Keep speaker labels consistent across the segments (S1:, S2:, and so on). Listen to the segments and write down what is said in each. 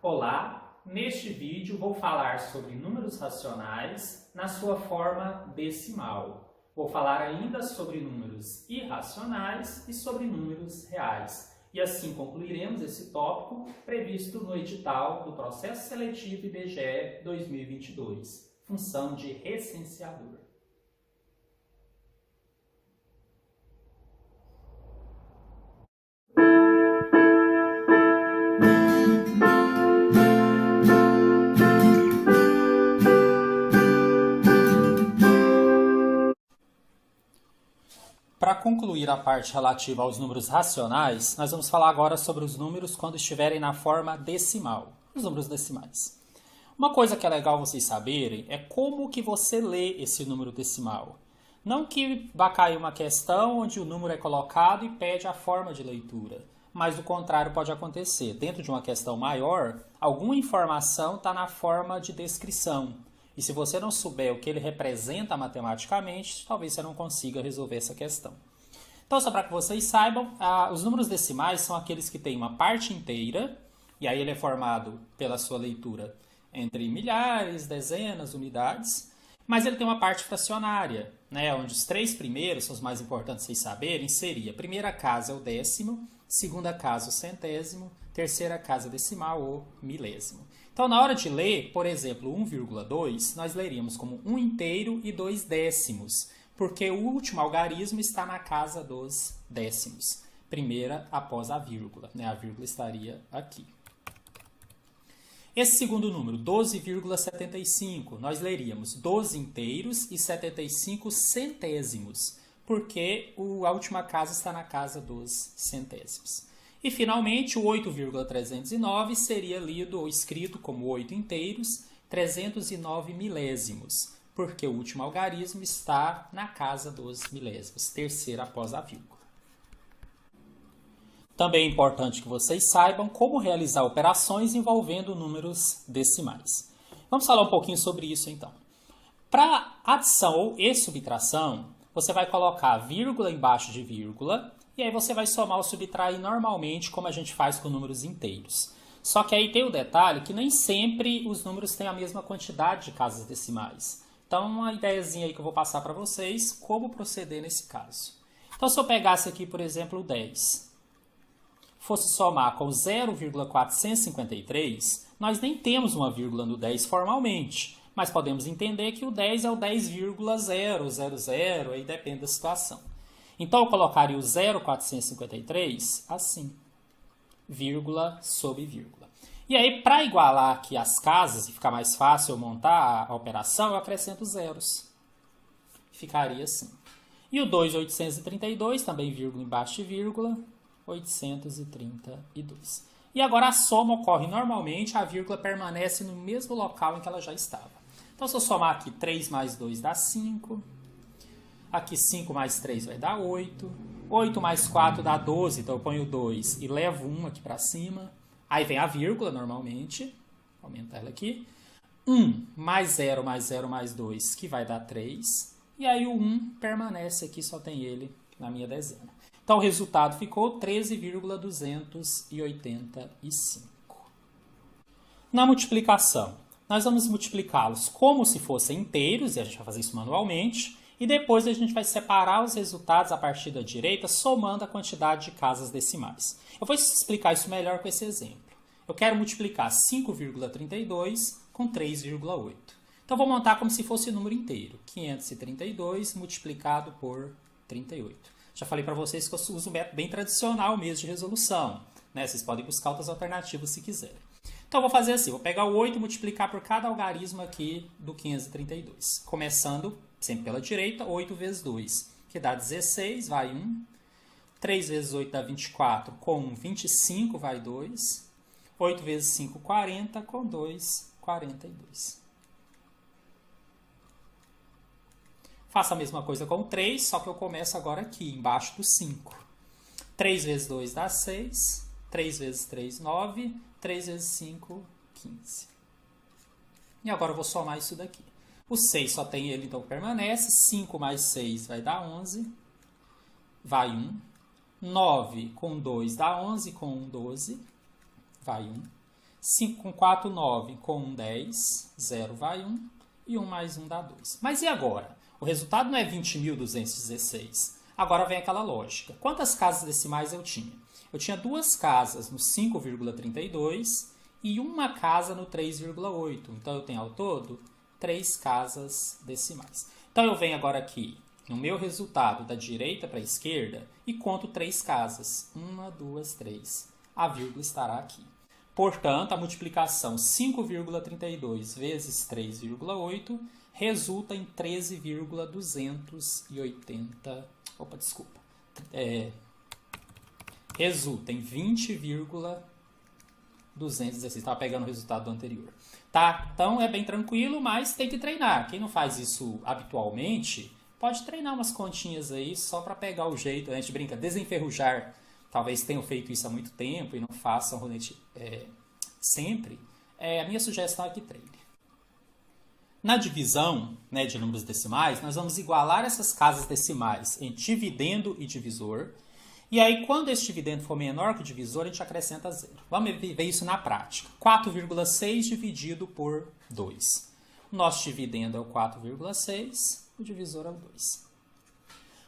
S1: Olá, neste vídeo vou falar sobre números racionais na sua forma decimal. Vou falar ainda sobre números irracionais e sobre números reais. E assim concluiremos esse tópico previsto no edital do Processo Seletivo IBGE 2022, função de recenseador. Para concluir a parte relativa aos números racionais, nós vamos falar agora sobre os números quando estiverem na forma decimal, os números decimais. Uma coisa que é legal vocês saberem é como que você lê esse número decimal. Não que vá cair uma questão onde o número é colocado e pede a forma de leitura, mas o contrário pode acontecer. Dentro de uma questão maior, alguma informação está na forma de descrição. E se você não souber o que ele representa matematicamente, talvez você não consiga resolver essa questão. Então, só para que vocês saibam, os números decimais são aqueles que têm uma parte inteira, e aí ele é formado pela sua leitura entre milhares, dezenas, unidades, mas ele tem uma parte fracionária, né, onde os três primeiros, são os mais importantes vocês saberem, seria a primeira casa é o décimo, segunda casa o centésimo, terceira casa decimal ou milésimo. Então, na hora de ler, por exemplo, 1,2, nós leríamos como 1 inteiro e 2 décimos, porque o último algarismo está na casa dos décimos, primeira após a vírgula, né? A vírgula estaria aqui. Esse segundo número, 12,75, nós leríamos 12 inteiros e 75 centésimos, porque a última casa está na casa dos centésimos. E, finalmente, o 8,309 seria lido ou escrito como 8 inteiros, 309 milésimos, porque o último algarismo está na casa dos milésimos, terceira após a vírgula. Também é importante que vocês saibam como realizar operações envolvendo números decimais. Vamos falar um pouquinho sobre isso, então. Para adição e subtração, você vai colocar vírgula embaixo de vírgula, e aí você vai somar ou subtrair normalmente, como a gente faz com números inteiros. Só que aí tem o detalhe que nem sempre os números têm a mesma quantidade de casas decimais. Então, uma ideiazinha aí que eu vou passar para vocês, como proceder nesse caso. Então, se eu pegasse aqui, por exemplo, o 10, fosse somar com 0,453, nós nem temos uma vírgula no 10 formalmente, mas podemos entender que o 10 é o 10,000, aí depende da situação. Então, eu colocaria o 0,453 assim, vírgula sobre vírgula. E aí, para igualar aqui as casas e ficar mais fácil eu montar a operação, eu acrescento zeros. Ficaria assim. E o 2,832, também vírgula embaixo de vírgula, 832. E agora a soma ocorre normalmente, a vírgula permanece no mesmo local em que ela já estava. Então, se eu somar aqui 3 mais 2 dá 5. Aqui 5 mais 3 vai dar 8. 8 mais 4 dá 12, então eu ponho 2 e levo 1 aqui para cima. Aí vem a vírgula normalmente. Vou aumentar ela aqui. 1 mais 0 mais 0 mais 2, que vai dar 3. E aí o 1 permanece aqui, só tem ele na minha dezena. Então o resultado ficou 13,285. Na multiplicação, nós vamos multiplicá-los como se fossem inteiros, e a gente vai fazer isso manualmente. E depois a gente vai separar os resultados a partir da direita, somando a quantidade de casas decimais. Eu vou explicar isso melhor com esse exemplo. Eu quero multiplicar 5,32 com 3,8. Então, vou montar como se fosse o número inteiro. 532 multiplicado por 38. Já falei para vocês que eu uso um método bem tradicional mesmo de resolução, né? Vocês podem buscar outras alternativas se quiserem. Então, eu vou fazer assim. Vou pegar o 8 e multiplicar por cada algarismo aqui do 532. Começando sempre pela direita, 8 vezes 2, que dá 16, vai 1. 3 vezes 8 dá 24, com 1, 25, vai 2. 8 vezes 5, 40, com 2, 42. Faço a mesma coisa com 3, só que eu começo agora aqui, embaixo do 5. 3 vezes 2 dá 6. 3 vezes 3, 9. 3 vezes 5, 15. E agora eu vou somar isso daqui. O 6 só tem ele, então permanece. 5 mais 6 vai dar 11. Vai 1. 9 com 2 dá 11, com 1, 12. Vai 1. 5 com 4, 9. Com 1, 10. 0 vai 1. E 1 mais 1 dá 2. Mas e agora? O resultado não é 20.216. Agora vem aquela lógica. Quantas casas decimais eu tinha? Eu tinha 2 casas no 5,32 e uma casa no 3,8. Então, eu tenho ao todo 3 casas decimais. Então, eu venho agora aqui no meu resultado da direita para a esquerda e conto 3 casas. 1, 2, 3. A vírgula estará aqui. Portanto, a multiplicação 5,32 vezes 3,8 resulta em 13,280. Opa, desculpa. Resulta em 20,216. Estava pegando o resultado do anterior. Tá? Então é bem tranquilo, mas tem que treinar. Quem não faz isso habitualmente, pode treinar umas continhas aí só para pegar o jeito. A gente brinca, desenferrujar. Talvez tenham feito isso há muito tempo e não façam sempre. A minha sugestão é que treine. Na divisão, né, de números decimais, nós vamos igualar essas casas decimais em dividendo e divisor. E aí, quando esse dividendo for menor que o divisor, a gente acrescenta 0. Vamos ver isso na prática. 4,6 dividido por 2. O nosso dividendo é o 4,6, o divisor é o 2.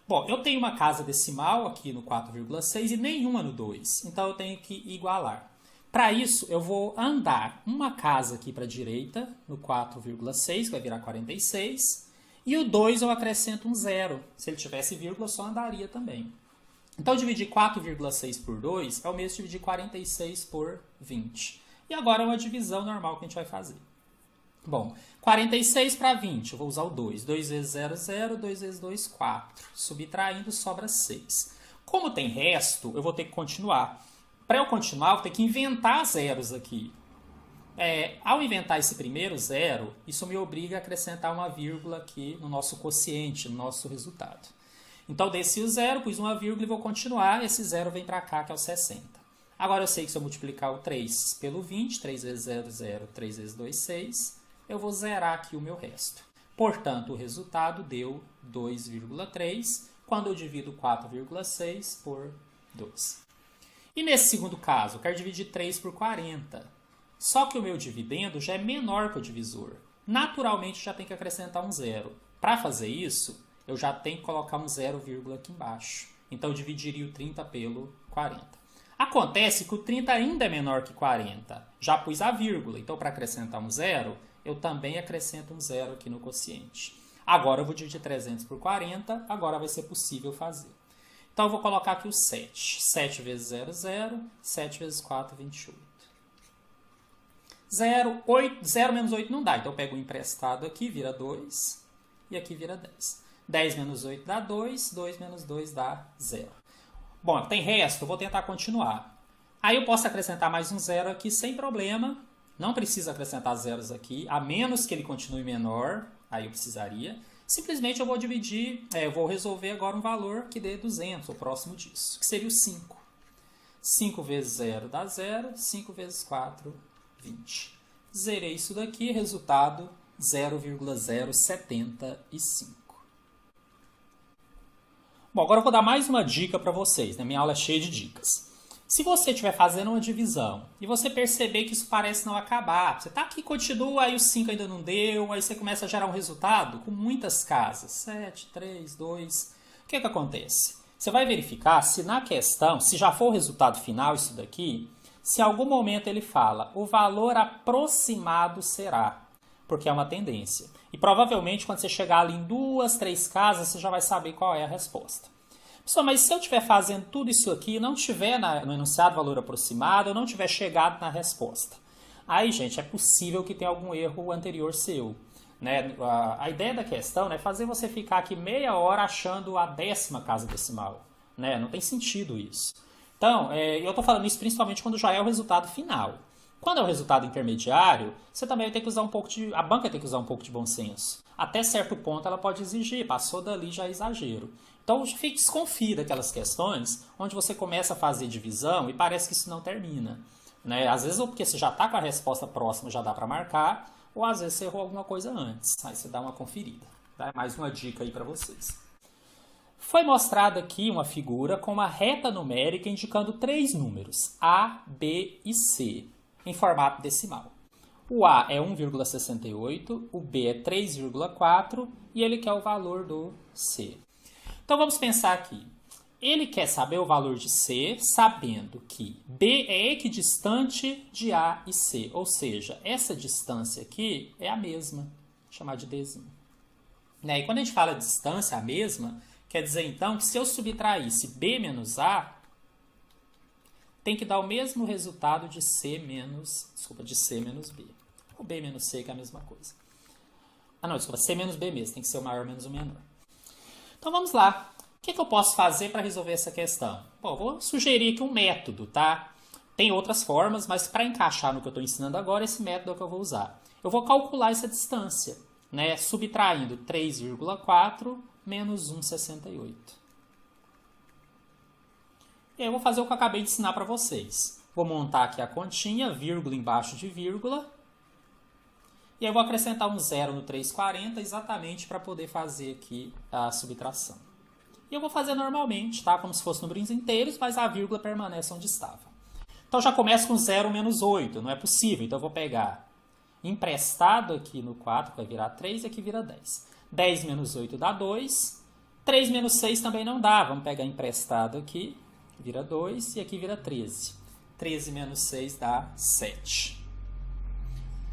S1: Bom, eu tenho uma casa decimal aqui no 4,6 e nenhuma no 2. Então, eu tenho que igualar. Para isso, eu vou andar uma casa aqui para a direita, no 4,6, que vai virar 46. E o 2 eu acrescento um 0. Se ele tivesse vírgula, eu só andaria também. Então, dividir 4,6 por 2 é o mesmo que dividir 46 por 20. E agora é uma divisão normal que a gente vai fazer. Bom, 46 para 20, eu vou usar o 2. 2 vezes 0, 0. 2 vezes 2, 4. Subtraindo, sobra 6. Como tem resto, eu vou ter que continuar. Para eu continuar, eu vou ter que inventar zeros aqui. Ao inventar esse primeiro zero, isso me obriga a acrescentar uma vírgula aqui no nosso quociente, no nosso resultado. Então, desci o zero, pus uma vírgula e vou continuar. Esse zero vem para cá, que é o 60. Agora, eu sei que se eu multiplicar o 3 pelo 20, 3 vezes 0, 0, 3 vezes 2, 6, eu vou zerar aqui o meu resto. Portanto, o resultado deu 2,3, quando eu divido 4,6 por 2. E nesse segundo caso, eu quero dividir 3 por 40. Só que o meu dividendo já é menor que o divisor. Naturalmente, já tem que acrescentar um zero. Para fazer isso, eu já tenho que colocar um 0, aqui embaixo. Então, eu dividiria o 30 pelo 40. Acontece que o 30 ainda é menor que 40. Já pus a vírgula. Então, para acrescentar um 0, eu também acrescento um 0 aqui no quociente. Agora, eu vou dividir 300 por 40. Agora vai ser possível fazer. Então, eu vou colocar aqui o 7. 7 vezes 0, 0. 7 vezes 4, 28. 0 menos 8 não dá. Então, eu pego o emprestado aqui, vira 2. E aqui vira 10. 10 menos 8 dá 2. 2 menos 2 dá 0. Bom, tem resto, eu vou tentar continuar. Aí eu posso acrescentar mais um 0 aqui sem problema. Não precisa acrescentar zeros aqui, a menos que ele continue menor. Aí eu precisaria. Simplesmente eu vou dividir, eu vou resolver agora um valor que dê 200, ou próximo disso, que seria o 5. 5 vezes 0 dá 0, 5 vezes 4, 20. Zerei isso daqui, resultado 0,075. Bom, agora eu vou dar mais uma dica para vocês, né? Minha aula é cheia de dicas. Se você estiver fazendo uma divisão e você perceber que isso parece não acabar, você está aqui, continua, aí o 5 ainda não deu, aí você começa a gerar um resultado com muitas casas, 7, 3, 2, o que acontece? Você vai verificar se na questão, se já for o resultado final isso daqui, se em algum momento ele fala o valor aproximado será, porque é uma tendência. E provavelmente quando você chegar ali em 2, 3 casas, você já vai saber qual é a resposta. Pessoal, mas se eu estiver fazendo tudo isso aqui e não estiver no enunciado valor aproximado, eu não tiver chegado na resposta. Aí, gente, é possível que tenha algum erro anterior seu. Né? A ideia da questão é fazer você ficar aqui meia hora achando a 10ª casa decimal. Né? Não tem sentido isso. Então, eu estou falando isso principalmente quando já é o resultado final. Quando é o resultado intermediário, você também vai ter que usar a banca tem que usar um pouco de bom senso. Até certo ponto ela pode exigir, passou dali já é exagero. Então, desconfie daquelas questões onde você começa a fazer divisão e parece que isso não termina. Né? Às vezes, ou porque você já está com a resposta próxima, já dá para marcar, ou às vezes você errou alguma coisa antes. Aí você dá uma conferida. Tá? Mais uma dica aí para vocês. Foi mostrada aqui uma figura com uma reta numérica indicando 3 números, A, B e C. em formato decimal. O A é 1,68, o B é 3,4 e ele quer o valor do C. Então vamos pensar aqui. Ele quer saber o valor de C, sabendo que B é equidistante de A e C. Ou seja, essa distância aqui é a mesma. Vou chamar de Dzinho. E quando a gente fala de distância a mesma, quer dizer então que se eu subtraísse B menos A, tem que dar o mesmo resultado de C menos B. Ou B menos C, que é a mesma coisa. C menos B mesmo, tem que ser o maior menos o menor. Então vamos lá. O que eu posso fazer para resolver essa questão? Bom, vou sugerir aqui um método, tá? Tem outras formas, mas para encaixar no que eu estou ensinando agora, esse método é o que eu vou usar. Eu vou calcular essa distância, né? Subtraindo 3,4 menos 1,68. E aí eu vou fazer o que eu acabei de ensinar para vocês. Vou montar aqui a continha, vírgula embaixo de vírgula. E aí eu vou acrescentar um zero no 340 exatamente para poder fazer aqui a subtração. E eu vou fazer normalmente, tá? Como se fossem números inteiros, mas a vírgula permanece onde estava. Então já começo com 0 menos 8, não é possível. Então eu vou pegar emprestado aqui no 4, que vai virar 3, e aqui vira 10. 10 menos 8 dá 2. 3 menos 6 também não dá. Vamos pegar emprestado aqui, vira 2, e aqui vira 13. 13 menos 6 dá 7.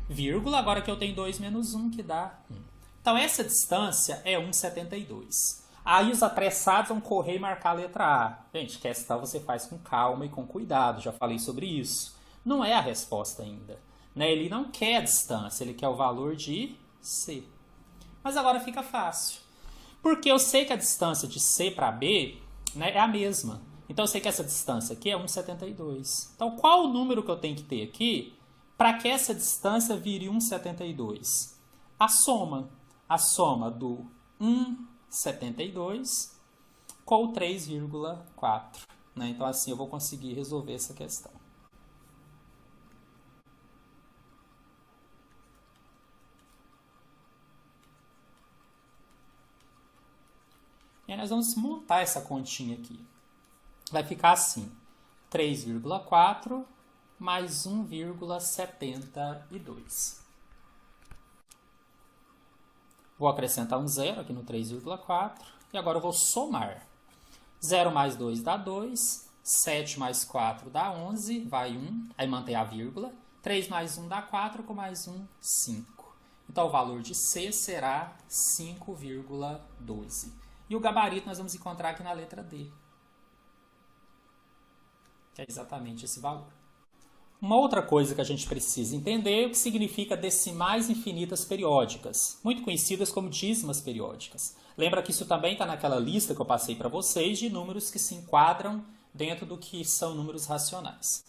S1: Vírgula, agora que eu tenho 2 menos 1, que dá 1. Então essa distância é 1,72. Aí os apressados vão correr e marcar a letra A. Gente, questão você faz com calma e com cuidado, já falei sobre isso. Não é a resposta ainda. Né? Ele não quer a distância, ele quer o valor de C. Mas agora fica fácil. Porque eu sei que a distância de C para B, né, é a mesma. Então eu sei que essa distância aqui é 1,72. Então qual o número que eu tenho que ter aqui para que essa distância vire 1,72? A soma do 1,72 com o 3,4. Né? Então assim eu vou conseguir resolver essa questão. E aí nós vamos montar essa continha aqui. Vai ficar assim, 3,4 mais 1,72. Vou acrescentar um zero aqui no 3,4 e agora eu vou somar. 0 mais 2 dá 2, 7 mais 4 dá 11, vai 1, aí mantém a vírgula. 3 mais 1 dá 4, com mais 1, 5. Então o valor de C será 5,12. E o gabarito nós vamos encontrar aqui na letra D, que é exatamente esse valor. Uma outra coisa que a gente precisa entender é o que significa decimais infinitas periódicas, muito conhecidas como dízimas periódicas. Lembra que isso também está naquela lista que eu passei para vocês de números que se enquadram dentro do que são números racionais.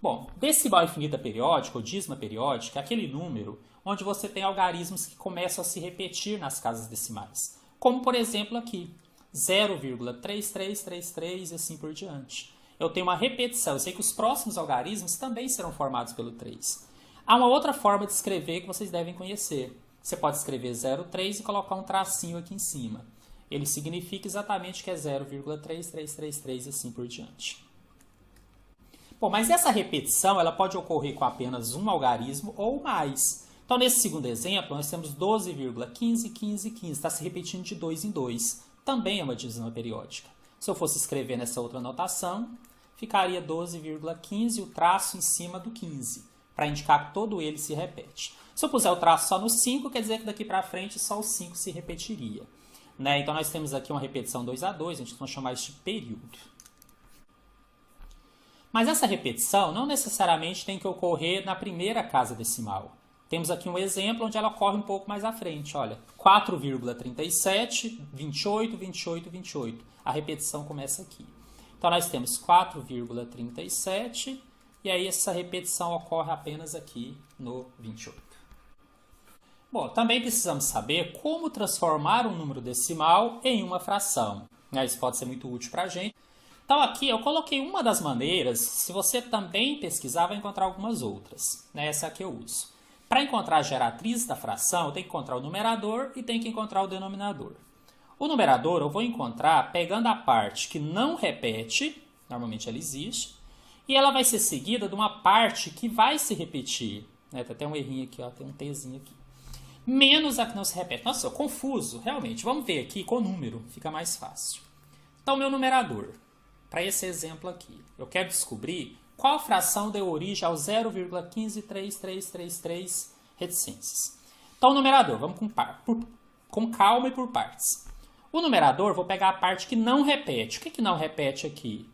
S1: Bom, decimal infinita periódica ou dízima periódica é aquele número onde você tem algarismos que começam a se repetir nas casas decimais. Como, por exemplo, aqui, 0,3333 e assim por diante. Eu tenho uma repetição. Eu sei que os próximos algarismos também serão formados pelo 3. Há uma outra forma de escrever que vocês devem conhecer. Você pode escrever 0,3 e colocar um tracinho aqui em cima. Ele significa exatamente que é 0,3333 e assim por diante. Bom, mas essa repetição ela pode ocorrer com apenas um algarismo ou mais. Então, nesse segundo exemplo, nós temos 12,151515. Está se repetindo de 2 em 2. Também é uma dízima periódica. Se eu fosse escrever nessa outra notação, ficaria 12,15 o traço em cima do 15, para indicar que todo ele se repete. Se eu puser o traço só no 5, quer dizer que daqui para frente só o 5 se repetiria. Né? Então, nós temos aqui uma repetição 2 a 2, a gente vai chamar isso de período. Mas essa repetição não necessariamente tem que ocorrer na primeira casa decimal. Temos aqui um exemplo onde ela ocorre um pouco mais à frente. Olha, 4,37, 28, 28, 28. A repetição começa aqui. Então, nós temos 4,37 e aí essa repetição ocorre apenas aqui no 28. Bom, também precisamos saber como transformar um número decimal em uma fração. Isso pode ser muito útil para a gente. Então, aqui eu coloquei uma das maneiras. Se você também pesquisar, vai encontrar algumas outras. Essa aqui eu uso. Para encontrar a geratriz da fração, eu tenho que encontrar o numerador e tenho que encontrar o denominador. O numerador eu vou encontrar pegando a parte que não repete, normalmente ela existe, E ela vai ser seguida de uma parte que vai se repetir. Né? Tem até um errinho aqui, ó, tem um Tzinho aqui. Menos a que não se repete. Nossa, eu confuso, realmente. Vamos ver aqui com o número, fica mais fácil. Então, meu numerador, para esse exemplo aqui, eu quero descobrir qual fração deu origem ao 0,153333 reticências. Então, o numerador, vamos com calma e por partes. O numerador, vou pegar a parte que não repete. O que não repete aqui?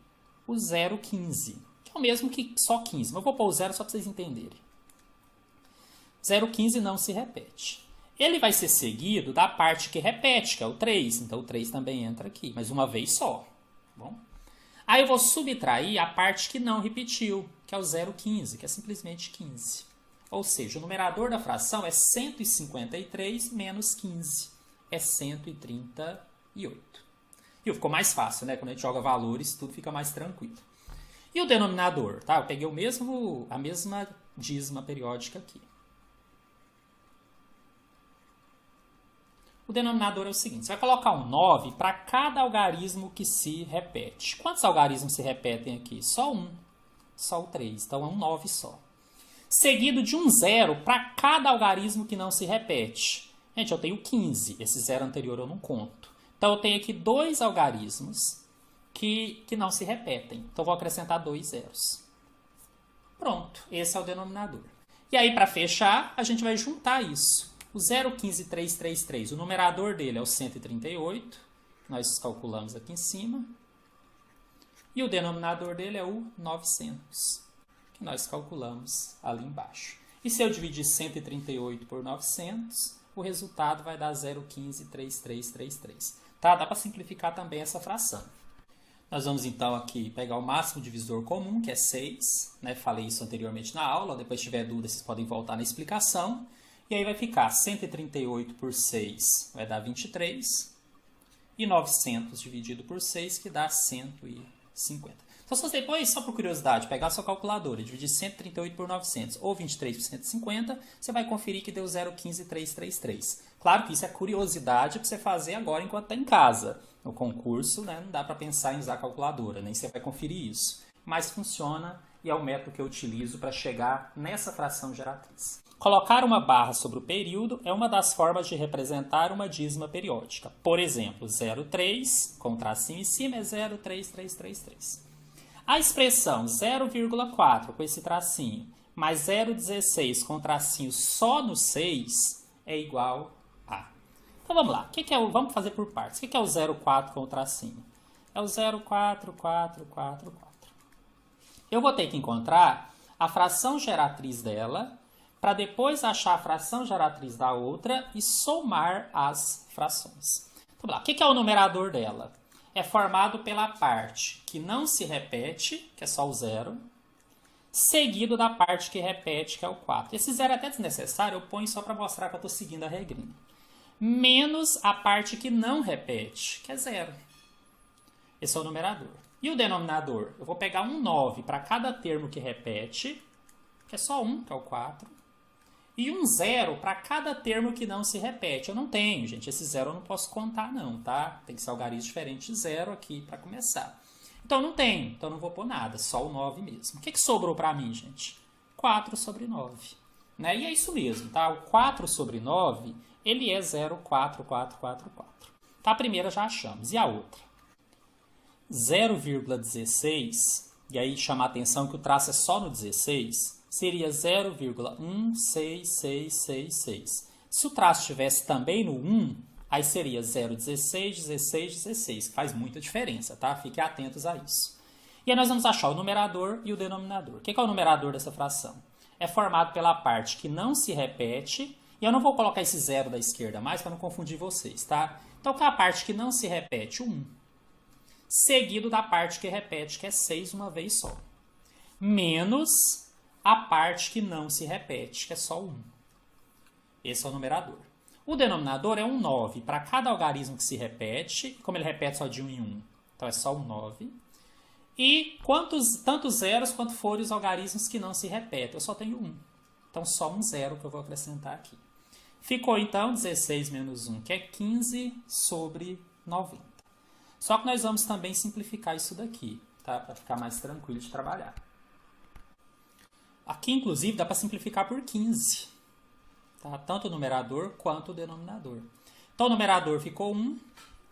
S1: O 0,15, que é o mesmo que só 15. Mas eu vou pôr o 0 só para vocês entenderem. 0,15 não se repete. Ele vai ser seguido da parte que repete, que é o 3. Então, o 3 também entra aqui, mas uma vez só. Bom? Aí eu vou subtrair a parte que não repetiu, que é o 0,15, que é simplesmente 15. Ou seja, o numerador da fração é 153 menos 15. É 138. E ficou mais fácil, né? Quando a gente joga valores, tudo fica mais tranquilo. E o denominador, tá? Eu peguei a mesma dízima periódica aqui. O denominador é o seguinte, você vai colocar um 9 para cada algarismo que se repete. Quantos algarismos se repetem aqui? Só um. Só o 3. Então é um 9 só. Seguido de um 0 para cada algarismo que não se repete. Gente, eu tenho 15. Esse 0 anterior eu não conto. Então eu tenho aqui 2 algarismos que não se repetem. Então eu vou acrescentar 2 zeros. Pronto. Esse é o denominador. E aí, para fechar, a gente vai juntar isso. O 0,15333, o numerador dele é o 138, que nós calculamos aqui em cima. E o denominador dele é o 900, que nós calculamos ali embaixo. E se eu dividir 138 por 900, o resultado vai dar 0,153333. Tá? Dá para simplificar também essa fração. Nós vamos então aqui pegar o máximo divisor comum, que é 6. Né? Falei isso anteriormente na aula, depois se tiver dúvida vocês podem voltar na explicação. E aí vai ficar 138 por 6 vai dar 23. E 900 dividido por 6 que dá 150. Então, se você depois, só por curiosidade, pegar a sua calculadora e dividir 138 por 900 ou 23 por 150, você vai conferir que deu 0,15333. Claro que isso é curiosidade para você fazer agora enquanto está em casa. No concurso, né, não dá para pensar em usar a calculadora, nem você vai conferir isso. Mas funciona e é o método que eu utilizo para chegar nessa fração geratriz. Colocar uma barra sobre o período é uma das formas de representar uma dízima periódica. Por exemplo, 0,3 com tracinho em cima é 0,3333. A expressão 0,4 com esse tracinho mais 0,16 com tracinho só no 6 é igual a. Então vamos lá. Vamos fazer por partes. O que é o 0,4 com o tracinho? É o 0,44444. Eu vou ter que encontrar a fração geratriz dela para depois achar a fração geratriz da outra e somar as frações. Então, lá, o que é o numerador dela? É formado pela parte que não se repete, que é só o 0, seguido da parte que repete, que é o 4. Esse 0 é até desnecessário, eu ponho só para mostrar que eu estou seguindo a regrinha. Menos a parte que não repete, que é 0. Esse é o numerador. E o denominador? Eu vou pegar um 9 para cada termo que repete, que é só 1, que é o 4. E um 0 para cada termo que não se repete. Eu não tenho, gente. Esse 0 eu não posso contar, não, tá? Tem que ser algarismo diferente de 0 aqui para começar. Então, não tenho. Então, não vou pôr nada. Só o 9 mesmo. O que sobrou para mim, gente? 4 sobre 9. Né? E é isso mesmo, tá? O 4 sobre 9, ele é 0,4444. Tá? A primeira já achamos. E a outra? 0,16. E aí, chama a atenção que o traço é só no 16. Seria 0,16666. Se o traço estivesse também no 1, aí seria 0,16, 16, 16. Faz muita diferença, tá? Fiquem atentos a isso. E aí nós vamos achar o numerador e o denominador. O que é o numerador dessa fração? É formado pela parte que não se repete. E eu não vou colocar esse 0 da esquerda mais para não confundir vocês, tá? Então, qual é a parte que não se repete? O 1. Seguido da parte que repete, que é 6 uma vez só. Menos a parte que não se repete, que é só 1. Esse é o numerador. O denominador é um 9 para cada algarismo que se repete, como ele repete só de 1 em 1, então é só um 9. E tanto zeros quanto forem os algarismos que não se repetem, eu só tenho 1. Então só um 0 que eu vou acrescentar aqui. Ficou então 16 menos 1, que é 15 sobre 90. Só que nós vamos também simplificar isso daqui, tá? Para ficar mais tranquilo de trabalhar. Aqui, inclusive, dá para simplificar por 15. Tá? Tanto o numerador quanto o denominador. Então, o numerador ficou 1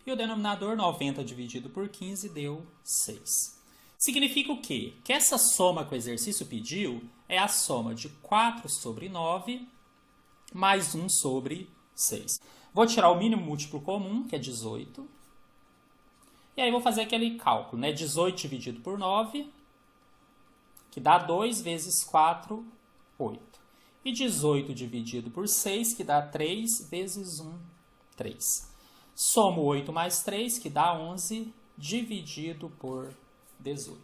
S1: e o denominador 90 dividido por 15 deu 6. Significa o quê? Que essa soma que o exercício pediu é a soma de 4 sobre 9 mais 1 sobre 6. Vou tirar o mínimo múltiplo comum, que é 18. E aí vou fazer aquele cálculo, né? 18 dividido por 9, que dá 2 vezes 4, 8. E 18 dividido por 6, que dá 3 vezes 1, 3. Somo 8 mais 3, que dá 11, dividido por 18.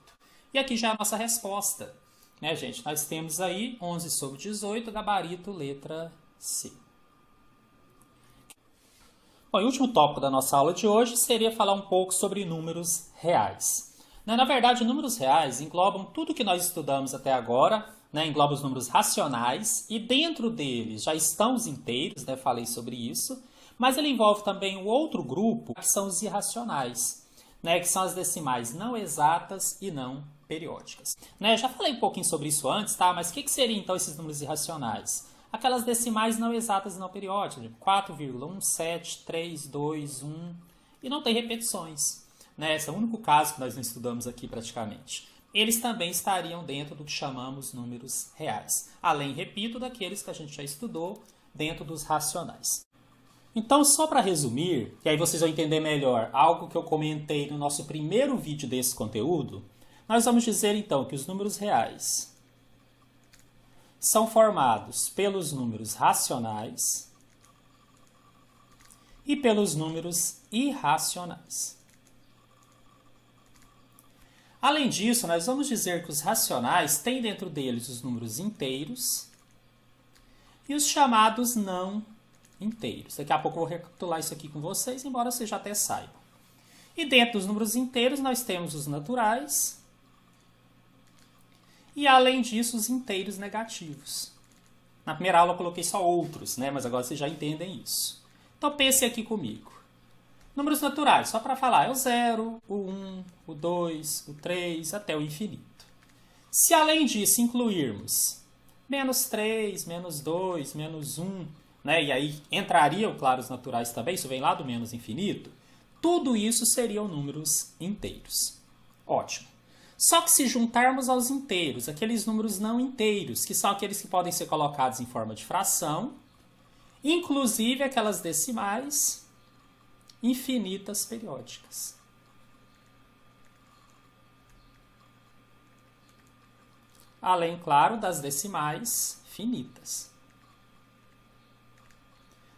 S1: E aqui já é a nossa resposta, né, gente? Nós temos aí 11 sobre 18, gabarito letra C. Bom, e o último tópico da nossa aula de hoje seria falar um pouco sobre números reais. Na verdade, números reais englobam tudo que nós estudamos até agora, né? Engloba os números racionais e dentro deles já estão os inteiros, né? Falei sobre isso, mas ele envolve também um outro grupo que são os irracionais, né? Que são as decimais não exatas e não periódicas. Né? Já falei um pouquinho sobre isso antes, tá? Mas o que seriam então esses números irracionais? Aquelas decimais não exatas e não periódicas, 4,1732, e não tem repetições. Né? Esse é o único caso que nós não estudamos aqui praticamente. Eles também estariam dentro do que chamamos números reais. Além, repito, daqueles que a gente já estudou dentro dos racionais. Então, só para resumir, e aí vocês vão entender melhor algo que eu comentei no nosso primeiro vídeo desse conteúdo, nós vamos dizer então que os números reais são formados pelos números racionais e pelos números irracionais. Além disso, nós vamos dizer que os racionais têm dentro deles os números inteiros e os chamados não inteiros. Daqui a pouco eu vou recapitular isso aqui com vocês, embora vocês já até saibam. E dentro dos números inteiros nós temos os naturais e, além disso, os inteiros negativos. Na primeira aula eu coloquei só outros, né? Mas agora vocês já entendem isso. Então pense aqui comigo. Números naturais, só para falar, é o 0, o 1, o 2, o 3, até o infinito. Se além disso incluirmos menos 3, menos 2, menos 1, né? E aí entrariam, claro, os naturais também, isso vem lá do menos infinito, tudo isso seriam números inteiros. Ótimo. Só que se juntarmos aos inteiros, aqueles números não inteiros, que são aqueles que podem ser colocados em forma de fração, inclusive aquelas decimais infinitas periódicas. Além, claro, das decimais finitas.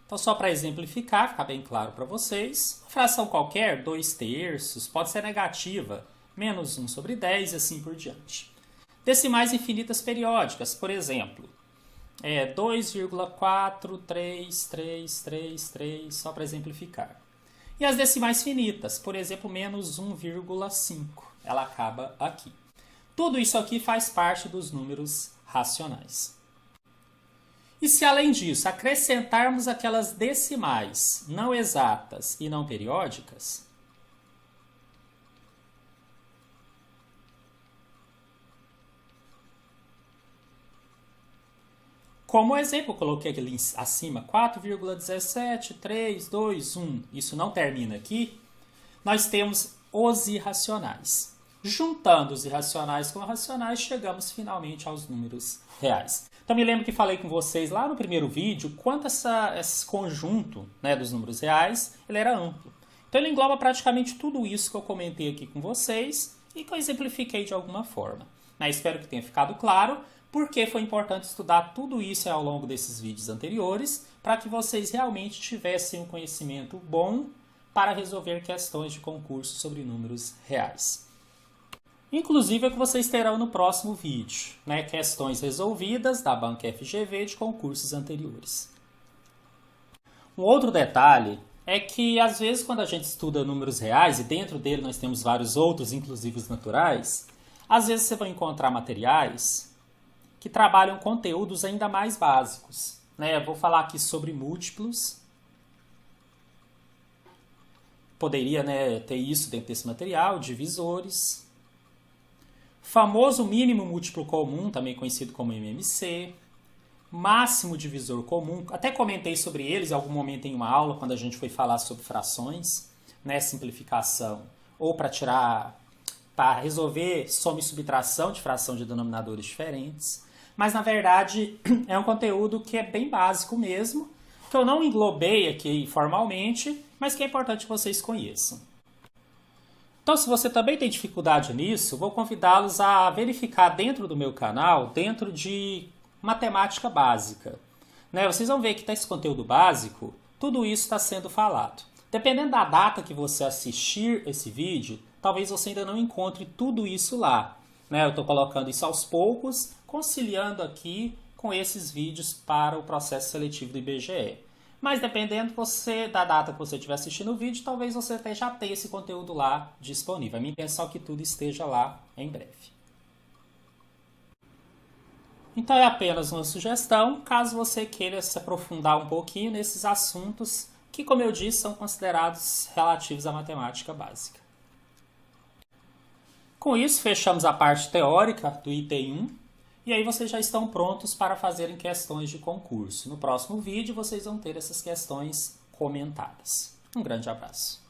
S1: Então, só para exemplificar, ficar bem claro para vocês, uma fração qualquer, 2/3, pode ser negativa, menos 1 sobre 10 e assim por diante. Decimais infinitas periódicas, por exemplo, 2,4333, só para exemplificar. E as decimais finitas, por exemplo, menos 1,5, ela acaba aqui. Tudo isso aqui faz parte dos números racionais. E se além disso acrescentarmos aquelas decimais não exatas e não periódicas, como exemplo, eu coloquei aqui acima 4,17321. Isso não termina aqui. Nós temos os irracionais. Juntando os irracionais com os racionais, chegamos finalmente aos números reais. Então me lembro que falei com vocês lá no primeiro vídeo quanto esse conjunto, né, dos números reais ele era amplo. Então ele engloba praticamente tudo isso que eu comentei aqui com vocês e que eu exemplifiquei de alguma forma. Espero que tenha ficado claro. Porque foi importante estudar tudo isso ao longo desses vídeos anteriores, para que vocês realmente tivessem um conhecimento bom para resolver questões de concurso sobre números reais. Inclusive é o que vocês terão no próximo vídeo, né? Questões resolvidas da Banca FGV de concursos anteriores. Um outro detalhe é que, às vezes, quando a gente estuda números reais, e dentro dele nós temos vários outros, inclusive os naturais, às vezes você vai encontrar materiais que trabalham conteúdos ainda mais básicos. Né? Eu vou falar aqui sobre múltiplos. Poderia, né, ter isso dentro desse material, divisores, famoso mínimo múltiplo comum, também conhecido como MMC, máximo divisor comum, até comentei sobre eles em algum momento em uma aula, quando a gente foi falar sobre frações, né, simplificação, ou para resolver soma e subtração de fração de denominadores diferentes. Mas, na verdade, é um conteúdo que é bem básico mesmo, que eu não englobei aqui formalmente, mas que é importante que vocês conheçam. Então, se você também tem dificuldade nisso, vou convidá-los a verificar dentro do meu canal, dentro de matemática básica. Né? Vocês vão ver que nesse conteúdo básico, tudo isso está sendo falado. Dependendo da data que você assistir esse vídeo, talvez você ainda não encontre tudo isso lá. Né? Eu estou colocando isso aos poucos, conciliando aqui com esses vídeos para o processo seletivo do IBGE. Mas dependendo da data que você estiver assistindo o vídeo, talvez você até já tenha esse conteúdo lá disponível. A minha intenção é que tudo esteja lá em breve. Então é apenas uma sugestão, caso você queira se aprofundar um pouquinho nesses assuntos que, como eu disse, são considerados relativos à matemática básica. Com isso, fechamos a parte teórica do item 1. E aí vocês já estão prontos para fazerem questões de concurso. No próximo vídeo vocês vão ter essas questões comentadas. Um grande abraço.